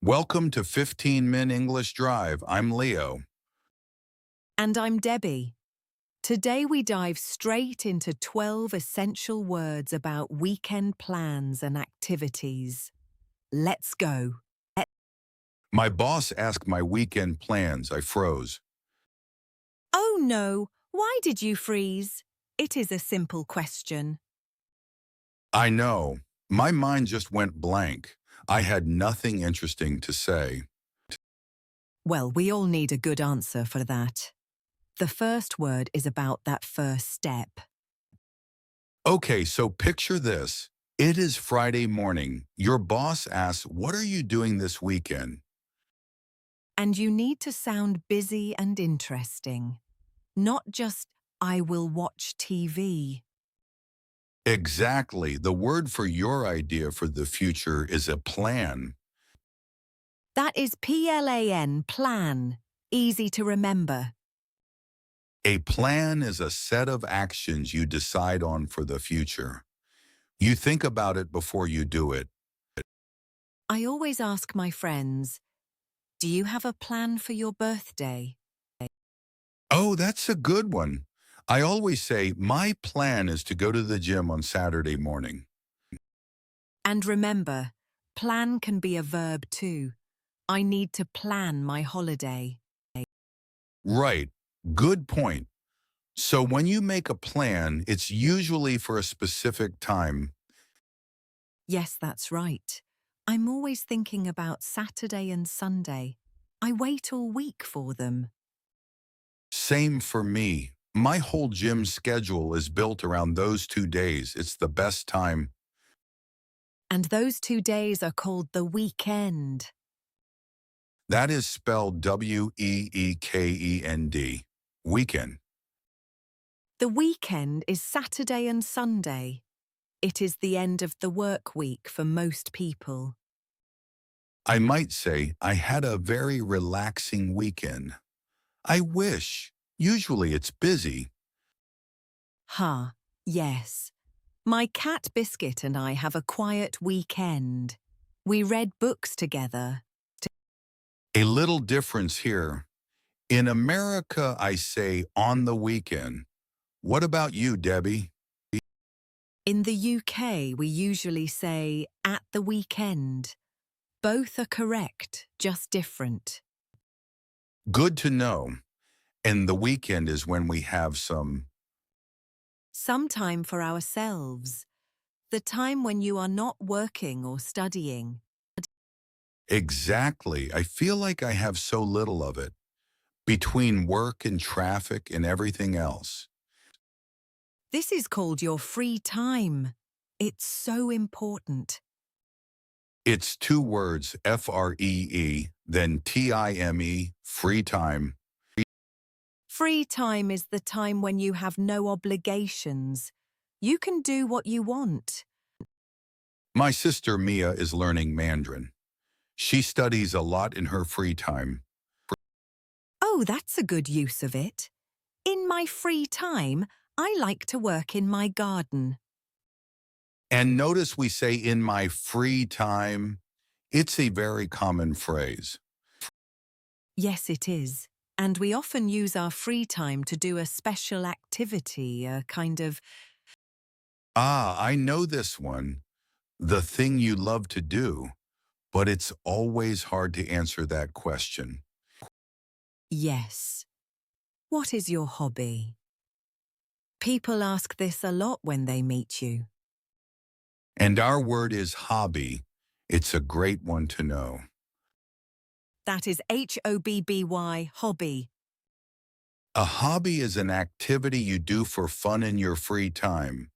Welcome to 15-Min English Drive. I'm Leo. And I'm Debbie. Today we dive straight into 12 essential words about weekend plans and activities. Let's go. My boss asked my weekend plans. I froze. Oh no, why did you freeze? It is a simple question. I know. My mind just went blank. I had nothing interesting to say. Well, we all need a good answer for that. The first word is about that first step. Okay, so picture this. It is Friday morning. Your boss asks, "What are you doing this weekend?" And you need to sound busy and interesting. Not just, I will watch TV. Exactly. The word for your idea for the future is a plan. That is PLAN, plan. Easy to remember. A plan is a set of actions you decide on for the future. You think about it before you do it. I always ask my friends, do you have a plan for your birthday? Oh, that's a good one. I always say, my plan is to go to the gym on Saturday morning. And remember, plan can be a verb too. I need to plan my holiday. Right. Good point. So when you make a plan, it's usually for a specific time. Yes, that's right. I'm always thinking about Saturday and Sunday. I wait all week for them. Same for me. My whole gym schedule is built around those 2 days. It's the best time. And those 2 days are called the weekend. That is spelled Weekend. Weekend. The weekend is Saturday and Sunday. It is the end of the work week for most people. I might say, I had a very relaxing weekend. I wish. Usually it's busy. Yes. My cat Biscuit and I have a quiet weekend. We read books together. A little difference here. In America, I say on the weekend. What about you, Debbie? In the UK, we usually say at the weekend. Both are correct, just different. Good to know. And the weekend is when we have some. Some time for ourselves. The time when you are not working or studying. Exactly. I feel like I have so little of it. Between work and traffic and everything else. This is called your free time. It's so important. It's two words, FREE, then TIME, free time. Free time is the time when you have no obligations. You can do what you want. My sister Mia is learning Mandarin. She studies a lot in her free time. Oh, that's a good use of it. In my free time, I like to work in my garden. And notice we say in my free time. It's a very common phrase. Yes, it is. And we often use our free time to do a special activity, a kind of, Ah, I know this one. The thing you love to do. But it's always hard to answer that question. yes. What is your hobby? People ask this a lot when they meet you. And our word is hobby. It's a great one to know. That is HOBBY, hobby. A hobby is an activity you do for fun in your free time.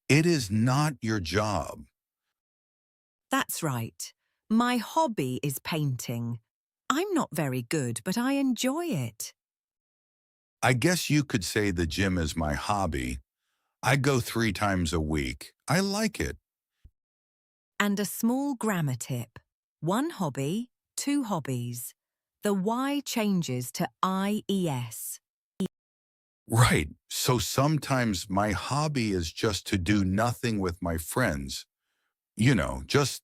It is not your job. That's right. My hobby is painting. I'm not very good, but I enjoy it. I guess you could say the gym is my hobby. I go 3 times a week. I like it. And a small grammar tip. One hobby, two hobbies. The Y changes to IES. Right. So sometimes my hobby is just to do nothing with my friends. Just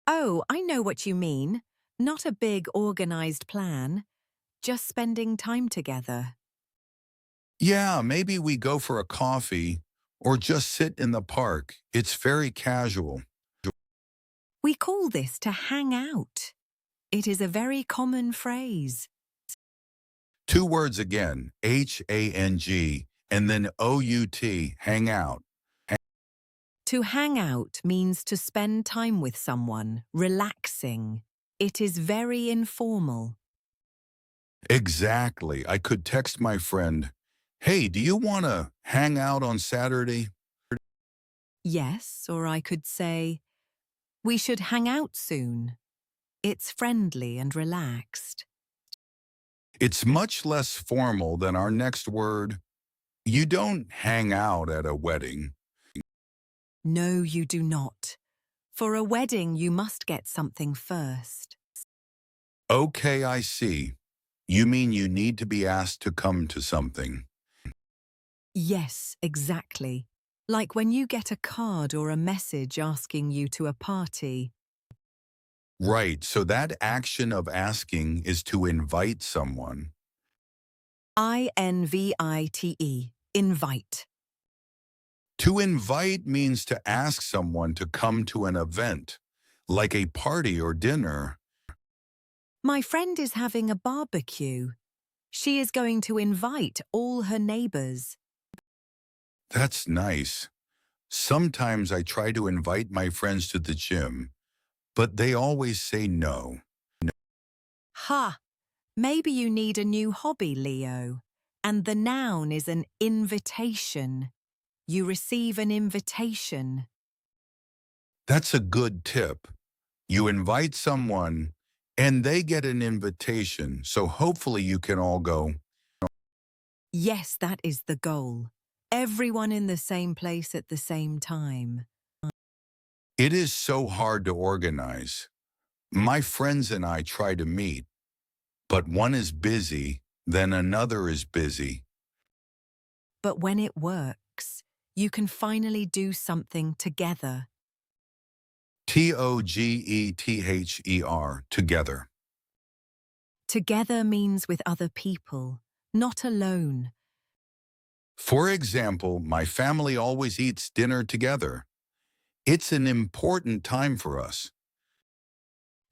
Oh, I know what you mean. Not a big organized plan, just spending time together. Yeah, maybe we go for a coffee or just sit in the park. It's very casual. We call this to hang out. It is a very common phrase. Two words again, H-A-N-G, and then O-U-T, hang out. To hang out means to spend time with someone, relaxing. It is very informal. Exactly. I could text my friend, hey, do you want to hang out on Saturday? Yes, or I could say, we should hang out soon. It's friendly and relaxed. It's much less formal than our next word. You don't hang out at a wedding. No, you do not. For a wedding, you must get something first. Okay, I see. You mean you need to be asked to come to something. Yes, exactly. Like when you get a card or a message asking you to a party. Right, so that action of asking is to invite someone. INVITE, invite. To invite means to ask someone to come to an event, like a party or dinner. My friend is having a barbecue. She is going to invite all her neighbors. That's nice. Sometimes I try to invite my friends to the gym, but they always say no. Ha! Maybe you need a new hobby, Leo. And the noun is an invitation. You receive an invitation. That's a good tip. You invite someone, and they get an invitation, so hopefully you can all go. Yes, that is the goal. Everyone in the same place at the same time. It is so hard to organize. My friends and I try to meet, but one is busy, then another is busy. But when it works, you can finally do something together. Together, together. Together means with other people, not alone. For example, my family always eats dinner together. It's an important time for us.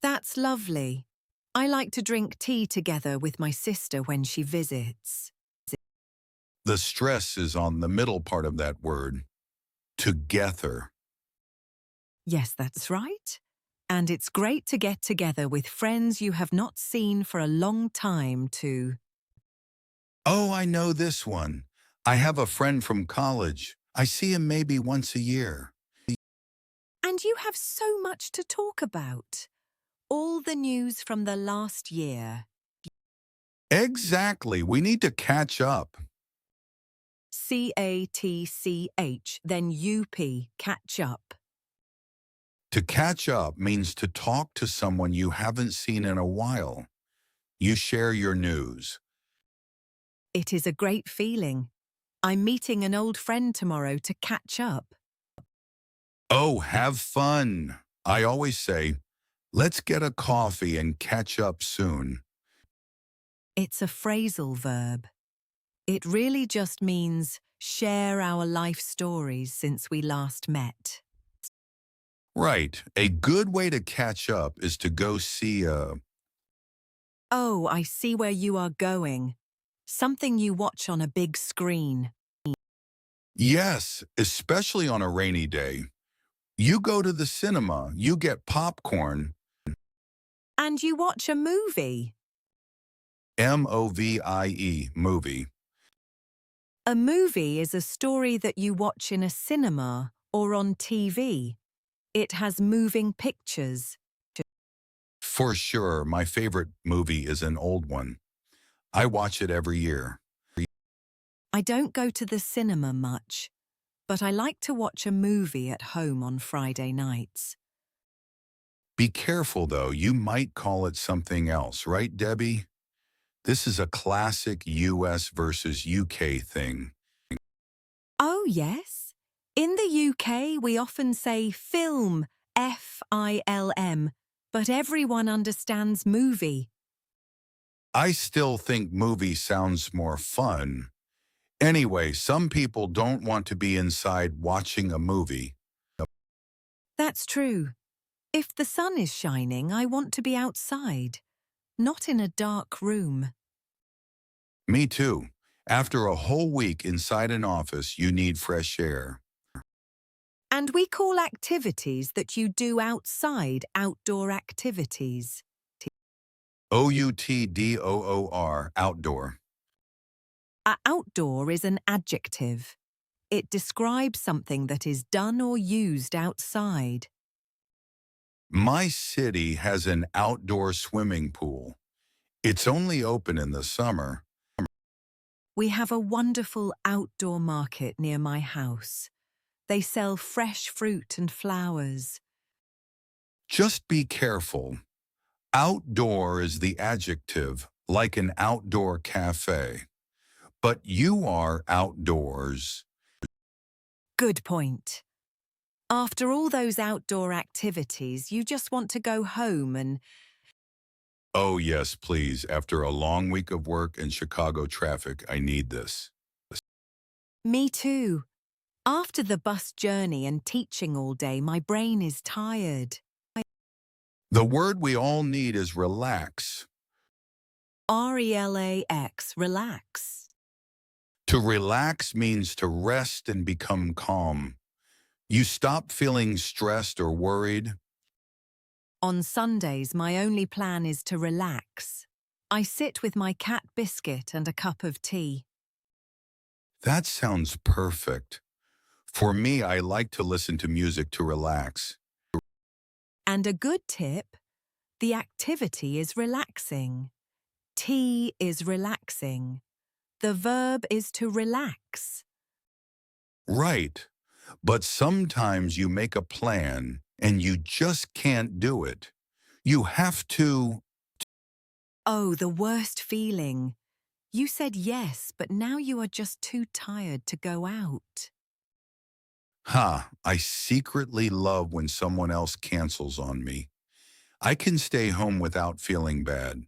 That's lovely. I like to drink tea together with my sister when she visits. The stress is on the middle part of that word, together. Yes, that's right. And it's great to get together with friends you have not seen for a long time to... Oh, I know this one. I have a friend from college. I see him maybe once a year. And you have so much to talk about. All the news from the last year. Exactly. We need to catch up. CATCH, then UP, catch up. To catch up means to talk to someone you haven't seen in a while. You share your news. It is a great feeling. I'm meeting an old friend tomorrow to catch up. Oh, have fun. I always say, let's get a coffee and catch up soon. It's a phrasal verb. It really just means share our life stories since we last met. Right. A good way to catch up is to go see a... Oh, I see where you are going. Something you watch on a big screen. Yes, especially on a rainy day. You go to the cinema, you get popcorn, And you watch a movie. movie, movie. A movie is a story that you watch in a cinema or on TV. It has moving pictures. For sure, my favorite movie is an old one. I watch it every year. I don't go to the cinema much, but I like to watch a movie at home on Friday nights. Be careful, though. You might call it something else, right, Debbie? This is a classic US versus UK thing. Oh, yes. In the UK, we often say film, film, but everyone understands movie. I still think movie sounds more fun. Anyway, some people don't want to be inside watching a movie. That's true. If the sun is shining, I want to be outside, not in a dark room. Me too. After a whole week inside an office, you need fresh air. And we call activities that you do outside outdoor activities. outdoor, outdoor. Outdoor is an adjective. It describes something that is done or used outside. My city has an outdoor swimming pool. It's only open in the summer. We have a wonderful outdoor market near my house. They sell fresh fruit and flowers. Just be careful. Outdoor is the adjective, like an outdoor cafe. But you are outdoors. Good point. After all those outdoor activities, you just want to go home and... Oh yes, please. After a long week of work and Chicago traffic, I need this. Me too. After the bus journey and teaching all day, my brain is tired. The word we all need is relax. RELAX, relax. To relax means to rest and become calm. You stop feeling stressed or worried. On Sundays, my only plan is to relax. I sit with my cat biscuit and a cup of tea. That sounds perfect. For me, I like to listen to music to relax. And a good tip, the activity is relaxing. Tea is relaxing. The verb is to relax. Right. But sometimes you make a plan and you just can't do it. You have to... Oh, the worst feeling. You said yes, but now you are just too tired to go out. I secretly love when someone else cancels on me. I can stay home without feeling bad.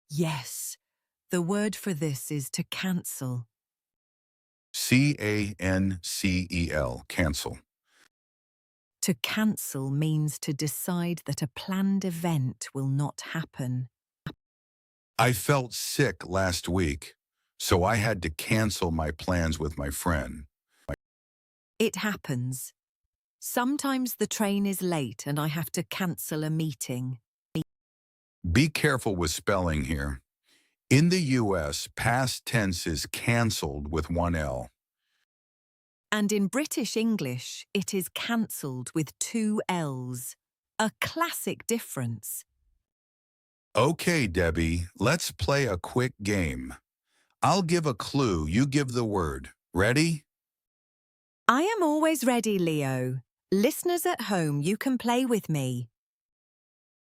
Yes, the word for this is to cancel. CANCEL, cancel. To cancel means to decide that a planned event will not happen. I felt sick last week, so I had to cancel my plans with my friend. It happens. Sometimes the train is late and I have to cancel a meeting. Be careful with spelling here. In the US, past tense is canceled with one L. And in British English, it is cancelled with two L's. A classic difference. Okay, Debbie, let's play a quick game. I'll give a clue, you give the word. Ready? I am always ready, Leo. Listeners at home, you can play with me.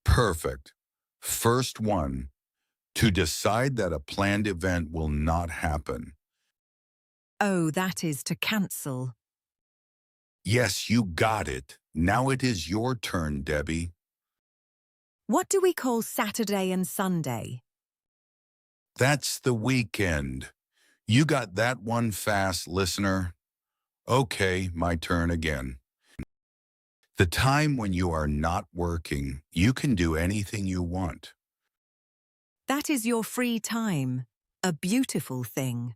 Perfect. First one. To decide that a planned event will not happen. Oh, that is to cancel. Yes, you got it. Now it is your turn, Debbie. What do we call Saturday and Sunday? That's the weekend. You got that one fast, listener. Okay, my turn again. The time when you are not working, you can do anything you want. That is your free time. A beautiful thing.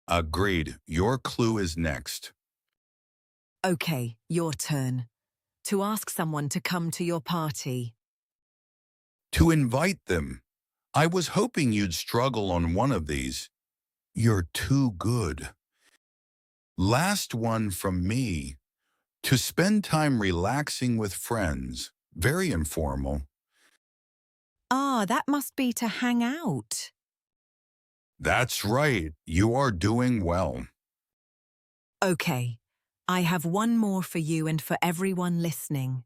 Agreed. Your clue is next. Okay, your turn. To ask someone to come to your party. To invite them. I was hoping you'd struggle on one of these. You're too good. Last one from me. To spend time relaxing with friends. Very informal. Ah, that must be to hang out. That's right. You are doing well. Okay, I have one more for you and for everyone listening.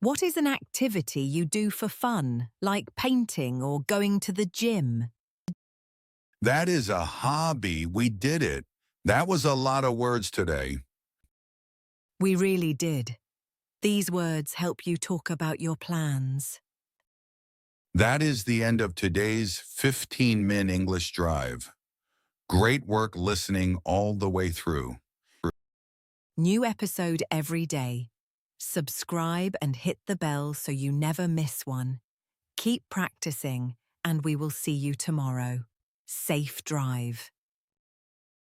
What is an activity you do for fun, like painting or going to the gym? That is a hobby. We did it. That was a lot of words today. We really did. These words help you talk about your plans. That is the end of today's 15-minute English drive. Great work listening all the way through. New episode every day. Subscribe and hit the bell so you never miss one. Keep practicing, and we will see you tomorrow. Safe drive.